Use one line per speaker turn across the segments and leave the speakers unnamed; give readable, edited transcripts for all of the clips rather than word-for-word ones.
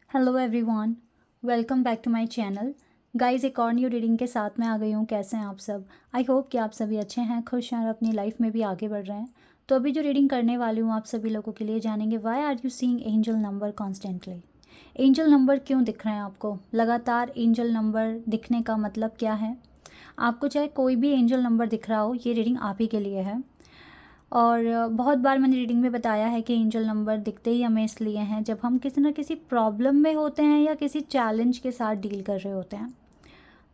Hello everyone, welcome back to my channel. Guys, एक और new reading के साथ मैं आ गई हूँ। कैसे हैं आप सब? आई होप कि आप सभी अच्छे हैं, खुश हैं और अपनी लाइफ में भी आगे बढ़ रहे हैं। तो अभी जो रीडिंग करने वाली हूँ आप सभी लोगों के लिए, जानेंगे why are you seeing angel number constantly. Angel number क्यों दिख रहे हैं आपको लगातार? एंजल नंबर दिखने का मतलब क्या है? आपको चाहे कोई भी एंजल नंबर दिख रहा हो, ये रीडिंग आप ही के लिए है। और बहुत बार मैंने रीडिंग में बताया है कि एंजल नंबर दिखते ही हमें इसलिए हैं जब हम किसी ना किसी प्रॉब्लम में होते हैं या किसी चैलेंज के साथ डील कर रहे होते हैं,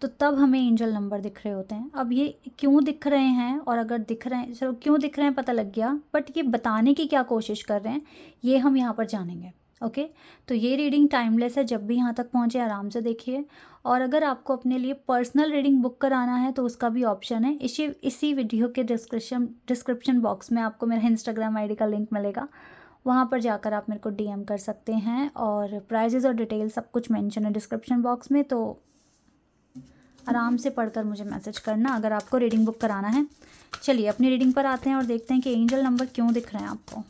तो तब हमें एंजल नंबर दिख रहे होते हैं। अब ये क्यों दिख रहे हैं, और अगर दिख रहे हैं, चलो क्यों दिख रहे हैं पता लग गया, बट ये बताने की क्या कोशिश कर रहे हैं ये हम यहाँ पर जानेंगे। ओके, तो ये रीडिंग टाइमलेस है। जब भी यहाँ तक पहुँचे आराम से देखिए। और अगर आपको अपने लिए पर्सनल रीडिंग बुक कराना है तो उसका भी ऑप्शन है। इसी वीडियो के डिस्क्रिप्शन बॉक्स में आपको मेरा इंस्टाग्राम आईडी का लिंक मिलेगा। वहाँ पर जाकर आप मेरे को डीएम कर सकते हैं, और प्राइजेज़ और डिटेल सब कुछ मेंशन है डिस्क्रिप्शन बॉक्स में। तो आराम से पढ़कर मुझे मैसेज करना अगर आपको रीडिंग बुक कराना है। चलिए अपनी रीडिंग पर आते हैं और देखते हैं कि एंजल नंबर क्यों दिख रहे हैं आपको।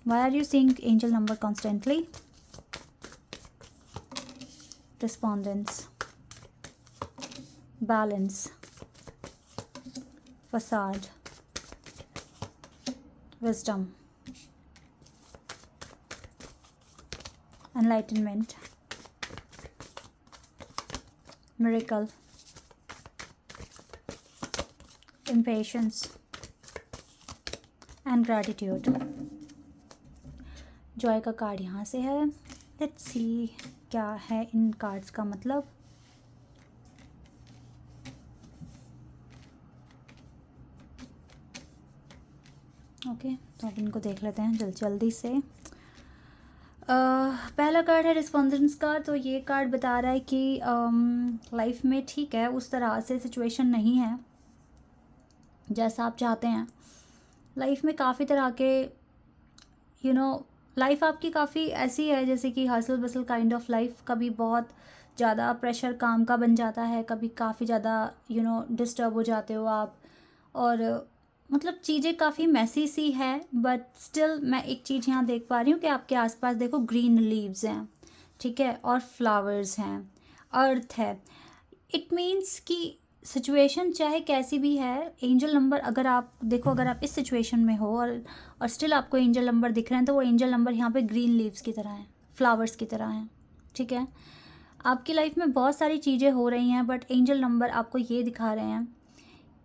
Why are you seeing angel number constantly? Respondents, balance, facade, wisdom, enlightenment, miracle, impatience, and gratitude. Joy का कार्ड यहाँ से है। लेट्स सी क्या है इन कार्ड्स का मतलब। ओके, तो अब इनको देख लेते हैं जल्दी से। पहला कार्ड है रिस्पॉन्डेंस का। तो ये कार्ड बता रहा है कि लाइफ में ठीक है उस तरह से सिचुएशन नहीं है जैसा आप चाहते हैं। लाइफ में काफ़ी तरह के लाइफ आपकी काफ़ी ऐसी है जैसे कि hustle bustle kind of life. कभी बहुत ज़्यादा प्रेशर काम का बन जाता है, कभी काफ़ी ज़्यादा डिस्टर्ब हो जाते हो आप। और मतलब चीज़ें काफ़ी मैसी सी है, बट स्टिल मैं एक चीज़ यहाँ देख पा रही हूँ कि आपके आसपास देखो ग्रीन लीव्स हैं, ठीक है, और फ्लावर्स हैं, अर्थ है। इट मीन्स कि सिचुएशन चाहे कैसी भी है, एंजल नंबर अगर आप देखो, अगर आप इस सिचुएशन में हो और स्टिल आपको एंजल नंबर दिख रहे हैं, तो वो एंजल नंबर यहाँ पे ग्रीन लीव्स की तरह हैं, फ्लावर्स की तरह हैं, ठीक है। आपकी लाइफ में बहुत सारी चीज़ें हो रही हैं, बट एंजल नंबर आपको ये दिखा रहे हैं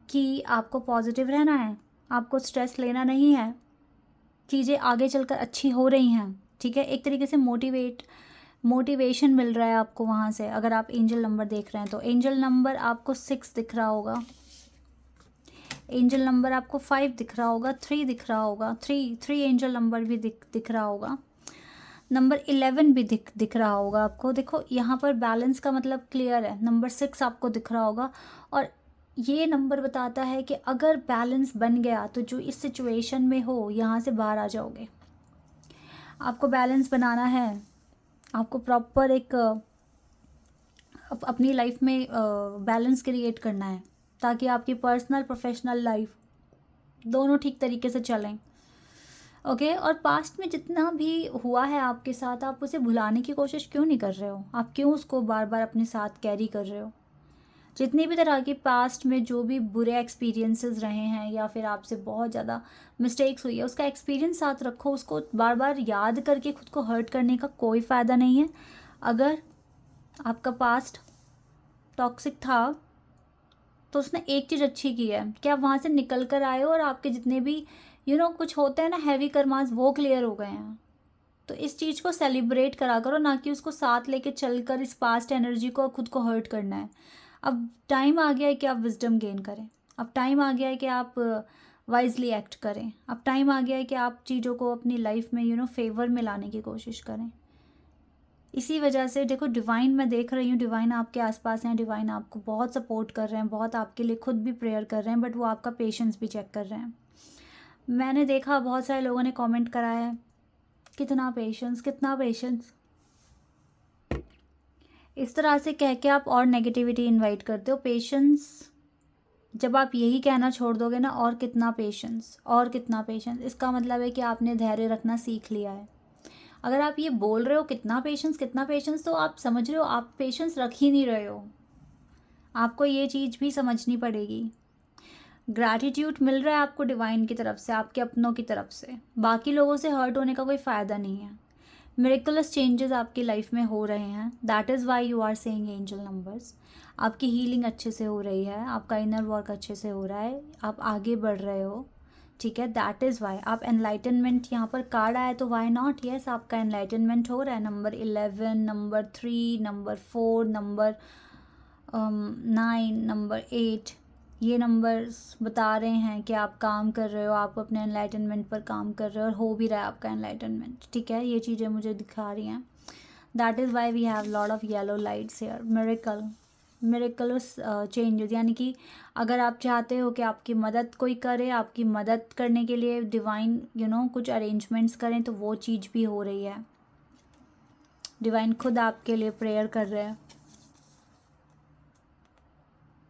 कि आपको पॉजिटिव रहना है, आपको स्ट्रेस लेना नहीं है, चीज़ें आगे चलकर अच्छी हो रही हैं, ठीक है। एक तरीके से मोटिवेशन मिल रहा है आपको वहाँ से। अगर आप एंजल नंबर देख रहे हैं तो एंजल नंबर आपको 6 दिख रहा होगा, एंजल नंबर आपको 5 दिख रहा होगा, 3 दिख रहा होगा, थ्री एंजल नंबर भी दिख रहा होगा, नंबर 11 भी दिख रहा होगा आपको। देखो यहाँ पर बैलेंस का मतलब क्लियर है। नंबर 6 आपको दिख रहा होगा, और ये नंबर बताता है कि अगर बैलेंस बन गया तो जो इस सिचुएशन में हो यहाँ से बाहर आ जाओगे। आपको बैलेंस बनाना है, आपको प्रॉपर एक अपनी लाइफ में बैलेंस क्रिएट करना है, ताकि आपकी पर्सनल प्रोफेशनल लाइफ दोनों ठीक तरीके से चलें। ओके, और पास्ट में जितना भी हुआ है आपके साथ, आप उसे भुलाने की कोशिश क्यों नहीं कर रहे हो? आप क्यों उसको बार बार अपने साथ कैरी कर रहे हो? जितनी भी तरह की पास्ट में जो भी बुरे एक्सपीरियंसेस रहे हैं, या फिर आपसे बहुत ज़्यादा मिस्टेक्स हुई है, उसका एक्सपीरियंस साथ रखो। उसको बार बार याद करके खुद को हर्ट करने का कोई फ़ायदा नहीं है। अगर आपका पास्ट टॉक्सिक था तो उसने एक चीज़ अच्छी की है कि आप वहाँ से निकल कर आए हो, और आपके जितने भी कुछ होते हैं ना हैवी कर्मास, वो क्लियर हो गए हैं। तो इस चीज़ को सेलिब्रेट करा करो, ना कि उसको साथ लेके चलकर इस पास्ट एनर्जी को खुद को हर्ट करना है। अब टाइम आ गया है कि आप विजडम गेन करें। अब टाइम आ गया है कि आप वाइजली एक्ट करें। अब टाइम आ गया है कि आप चीज़ों को अपनी लाइफ में फेवर में लाने की कोशिश करें। इसी वजह से देखो, डिवाइन मैं देख रही हूँ, डिवाइन आपके आसपास हैं, डिवाइन आपको बहुत सपोर्ट कर रहे हैं, बहुत आपके लिए खुद भी प्रेयर कर रहे हैं, बट वो आपका पेशेंस भी चेक कर रहे हैं। मैंने देखा बहुत सारे लोगों ने कमेंट करा है, कितना पेशेंस, कितना पेशेंस, इस तरह से कह के आप और नेगेटिविटी इनवाइट करते हो। पेशेंस जब आप यही कहना छोड़ दोगे ना, और कितना पेशेंस, और कितना पेशेंस, इसका मतलब है कि आपने धैर्य रखना सीख लिया है। अगर आप ये बोल रहे हो कितना पेशेंस, तो आप समझ रहे हो आप पेशेंस रख ही नहीं रहे हो। आपको ये चीज़ भी समझनी पड़ेगी। ग्रैटिट्यूड मिल रहा है आपको डिवाइन की तरफ से, आपके अपनों की तरफ से। बाकी लोगों से हर्ट होने का कोई फ़ायदा नहीं है। मिरेकुलस चेंजेस आपकी लाइफ में हो रहे हैं, that is why you are seeing angel numbers. आपकी हीलिंग अच्छे से हो रही है, आपका इनर वर्क अच्छे से हो रहा है, आप आगे बढ़ रहे हो, ठीक है। दैट इज़ वाई आप एनलाइटनमेंट, यहाँ पर कार्ड आया तो वाई नॉट, यस आपका एनलाइटनमेंट हो रहा है। Number 11, number 3, number 4, number 9, number 8, ये नंबर्स बता रहे हैं कि आप काम कर रहे हो, आप अपने एनलाइटनमेंट पर काम कर रहे हो और हो भी रहा है आपका एनलाइटनमेंट, ठीक है। ये चीज़ें मुझे दिखा रही हैं। That is why we have lot of yellow lights here. Miraculous changes, यानी कि अगर आप चाहते हो कि आपकी मदद कोई करे, आपकी मदद करने के लिए डिवाइन कुछ अरेंजमेंट्स करें, तो वो चीज़ भी हो रही है। डिवाइन खुद आपके लिए प्रेयर कर रहे हैं।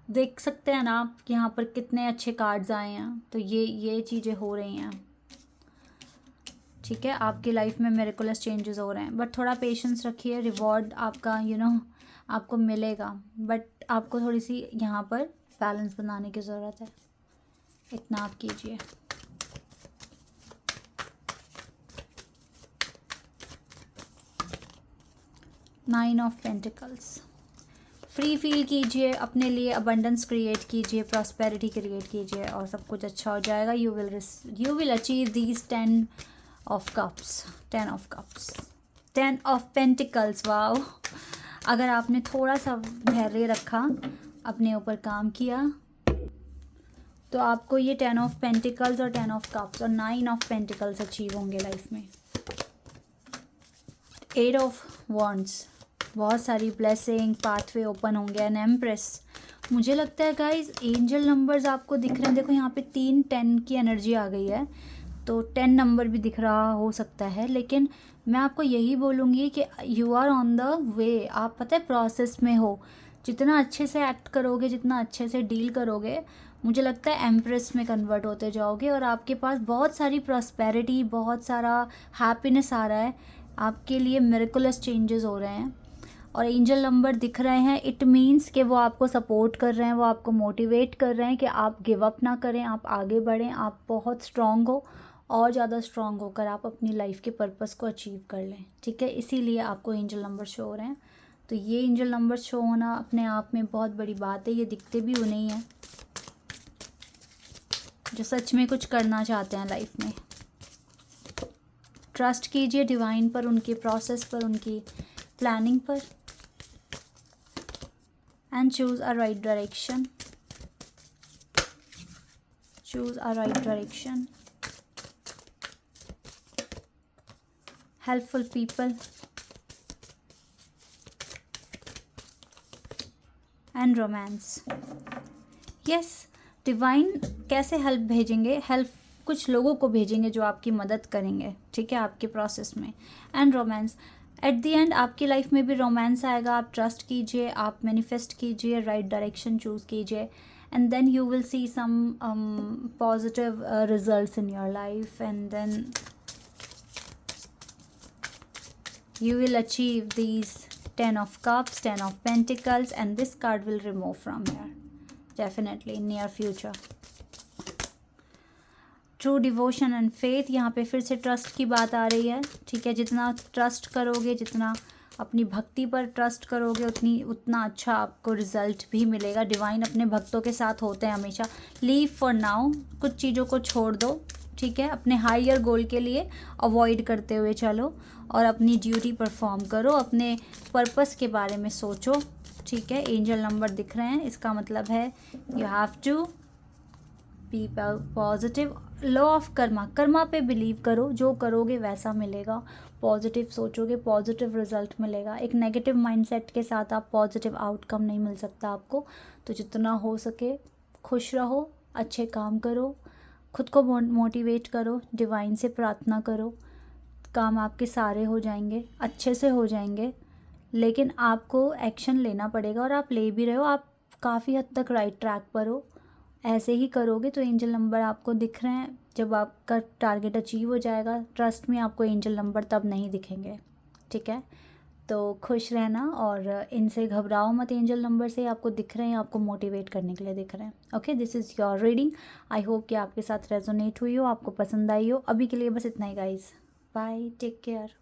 देख सकते हैं ना आप यहाँ पर कितने अच्छे कार्ड्स आए हैं। तो ये चीज़ें हो रही हैं, ठीक है। आपकी लाइफ में मिरेकुलस चेंजेस हो रहे हैं, बट थोड़ा पेशेंस रखिए। रिवॉर्ड आपका आपको मिलेगा, बट आपको थोड़ी सी यहाँ पर बैलेंस बनाने की ज़रूरत है। इतना आप कीजिए। Nine of pentacles, free feel कीजिए, अपने लिए अबंडेंस क्रिएट कीजिए, प्रॉस्पेरिटी क्रिएट कीजिए और सब कुछ अच्छा हो जाएगा। You will achieve these 10 of cups, 10 of cups, 10 of pentacles. Wow, अगर आपने थोड़ा सा धैर्य रखा, अपने ऊपर काम किया, तो आपको ये 10 ऑफ पेंटिकल्स और 10 ऑफ कप्स और 9 ऑफ पेंटिकल्स अचीव होंगे लाइफ में। 8 ऑफ वॉन्ड्स, बहुत सारी ब्लेसिंग, पाथवे ओपन होंगे। एंड एम्प्रेस, मुझे लगता है गाइज एंजल नंबर्स आपको दिख रहे हैं। देखो यहाँ पे 3 10 की एनर्जी आ गई है, तो 10 नंबर भी दिख रहा हो सकता है, लेकिन मैं आपको यही बोलूँगी कि you are on the way. आप पता है प्रोसेस में हो। जितना अच्छे से एक्ट करोगे, जितना अच्छे से डील करोगे, मुझे लगता है एम्प्रेस में कन्वर्ट होते जाओगे और आपके पास बहुत सारी प्रॉस्पेरिटी, बहुत सारा हैप्पीनेस आ रहा है। आपके लिए मिरेकुलस चेंजेस हो रहे हैं और एंजल नंबर दिख रहे हैं। इट मीन्स कि वो आपको सपोर्ट कर रहे हैं, वो आपको मोटिवेट कर रहे हैं कि आप गिव अप ना करें, आप आगे बढ़ें, आप बहुत स्ट्रांग हो और ज़्यादा स्ट्रांग होकर आप अपनी लाइफ के पर्पस को अचीव कर लें, ठीक है। इसीलिए आपको एंजल नंबर शो हो रहे हैं। तो ये एंजल नंबर शो होना अपने आप में बहुत बड़ी बात है। ये दिखते भी उन्हें ही हैं जो सच में कुछ करना चाहते हैं लाइफ में। ट्रस्ट कीजिए डिवाइन पर, उनके प्रोसेस पर, उनकी प्लानिंग पर, and choose a right direction. Choose a right direction. Helpful people and romance. Yes, divine कैसे हेल्प भेजेंगे? हेल्प कुछ लोगों को भेजेंगे जो आपकी मदद करेंगे, ठीक है, आपके प्रोसेस में। And romance, at the end आपकी लाइफ में भी रोमांस आएगा। आप ट्रस्ट कीजिए, आप मैनिफेस्ट कीजिए, राइट डायरेक्शन चूज़ कीजिए, and then you will see some positive results in your life, and then you will achieve these 10 of cups, 10 of pentacles, and this card will remove from here definitely in near future. True devotion and faith, यहाँ पे फिर से trust की बात आ रही है, ठीक है। जितना ट्रस्ट करोगे, जितना अपनी भक्ति पर ट्रस्ट करोगे, उतना अच्छा आपको रिजल्ट भी मिलेगा। डिवाइन अपने भक्तों के साथ होते हैं हमेशा। लीव फॉर नाउ, कुछ चीज़ों को छोड़ दो, ठीक है। अपने हायर गोल के लिए अवॉइड करते हुए चलो और अपनी ड्यूटी परफॉर्म करो, अपने पर्पस के बारे में सोचो, ठीक है। एंजल नंबर दिख रहे हैं, इसका मतलब है you have to be positive. Law of karma पे बिलीव करो, जो करोगे वैसा मिलेगा। पॉजिटिव सोचोगे, पॉजिटिव रिजल्ट मिलेगा। एक नेगेटिव माइंडसेट के साथ आप पॉजिटिव आउटकम नहीं मिल सकता आपको। तो जितना हो सके खुश रहो, अच्छे काम करो, खुद को मोटिवेट करो, डिवाइन से प्रार्थना करो, काम आपके सारे हो जाएंगे, अच्छे से हो जाएंगे। लेकिन आपको एक्शन लेना पड़ेगा और आप ले भी रहे हो, आप काफ़ी हद तक राइट ट्रैक पर हो। ऐसे ही करोगे तो एंजल नंबर आपको दिख रहे हैं। जब आपका टारगेट अचीव हो जाएगा, ट्रस्ट में आपको एंजल नंबर तब नहीं दिखेंगे, ठीक है। तो खुश रहना और इनसे घबराओ मत, एंजल नंबर से आपको दिख रहे हैं, आपको मोटिवेट करने के लिए दिख रहे हैं। Okay, this is your reading. I hope कि आपके साथ रेजोनेट हुई हो, आपको पसंद आई हो। अभी के लिए बस इतना ही गाइज, बाय, टेक केयर।